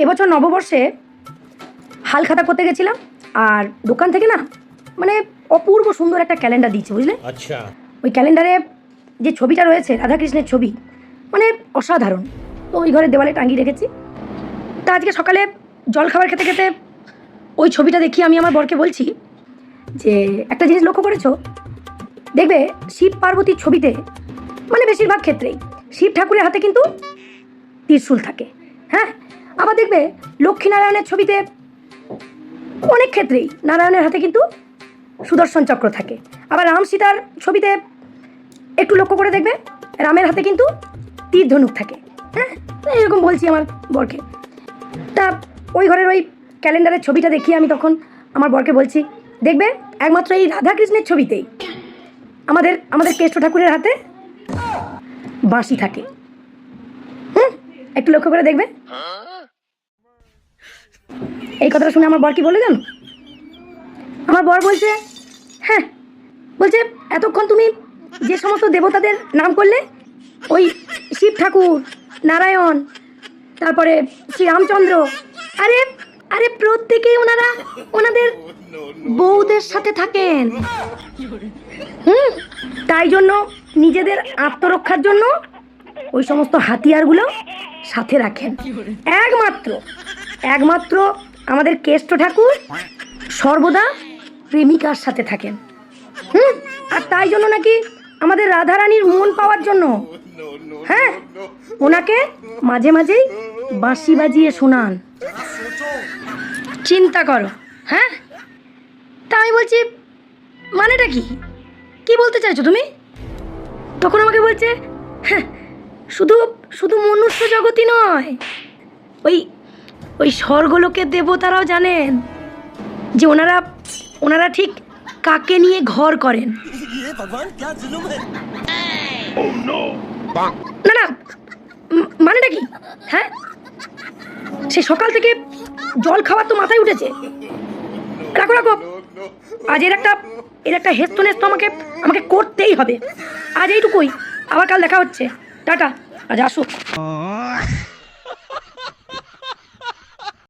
এবছর নববর্ষে হালখাতা করতে গেছিলাম, আর দোকান থেকে না মানে অপূর্ব সুন্দর একটা ক্যালেন্ডার দিয়েছে, বুঝলে? আচ্ছা। ওই ক্যালেন্ডারে যে ছবিটা রয়েছে রাধাকৃষ্ণের ছবি, মানে অসাধারণ। তো ওই ঘরে দেওয়ালে টাঙিয়ে রেখেছি। তা আজকে সকালে জল খাবার খেতে খেতে ওই ছবিটা দেখি আমি আমার বরকে বলছি যে একটা জিনিস লক্ষ্য করেছো, দেখবে শিব পার্বতীর ছবিতে মানে বেশিরভাগ ক্ষেত্রেই শিব ঠাকুরের হাতে কিন্তু ত্রিশূল থাকে। হ্যাঁ, আবার দেখবে লক্ষ্মীনারায়ণের ছবিতে অনেক ক্ষেত্রেই নারায়ণের হাতে কিন্তু সুদর্শন চক্র থাকে। আবার রাম সীতার ছবিতে একটু লক্ষ্য করে দেখবে রামের হাতে কিন্তু তীর ধনুক থাকে। হ্যাঁ, এরকম বলছি আমার বরকে। তা ওই ঘরের ওই ক্যালেন্ডারের ছবিটা দেখিয়ে আমি তখন আমার বরকে বলছি, দেখবে একমাত্র এই রাধাকৃষ্ণের ছবিতেই আমাদের কেষ্ট ঠাকুরের হাতে বাঁশি থাকে। একটু লক্ষ্য করে দেখবে। এই কথাটা শুনে আমার বর কি বলে জানো? আমার বর বলছে, হ্যাঁ, বলছে এতক্ষণ তুমি যে সমস্ত দেবতাদের নাম করলে, ওই শিব ঠাকুর, নারায়ণ, তারপরে শ্রীরামচন্দ্র, আরে আরে প্রত্যেকেই ওনাদের বউদের সাথে থাকেন। তাই জন্য নিজেদের আত্মরক্ষার জন্য ওই সমস্ত হাতিয়ারগুলো সাথে রাখেন। একমাত্র আমাদের কেষ্ট ঠাকুর সর্বদা প্রেমিকার সাথে থাকেন। আর তাই জন্য নাকি আমাদের রাধারানীর মন পাওয়ার জন্য, হ্যাঁ, ওনাকে মাঝে মাঝেই বাঁশি বাজিয়ে শোনান। চিন্তা করো। হ্যাঁ, তা আমি বলছি মানেটা কি বলতে চাইছো তুমি? তখন আমাকে বলছে, হ্যাঁ, শুধু মনুষ্য জগতই নয়, ওই স্বর্গলোকের দেবতারাও জানেন যে ওনারা ঠিক কাকে নিয়ে ঘর করেন। না, মানেটা কি? হ্যাঁ, সে সকাল থেকে জল খাওয়ার তো মাথায় উঠেছে। রাখো, আজ এর একটা হেস্তনেস তো আমাকে করতেই হবে। আজ এইটুকুই, আবার কাল দেখা হচ্ছে। টাটা, আজ আসুক।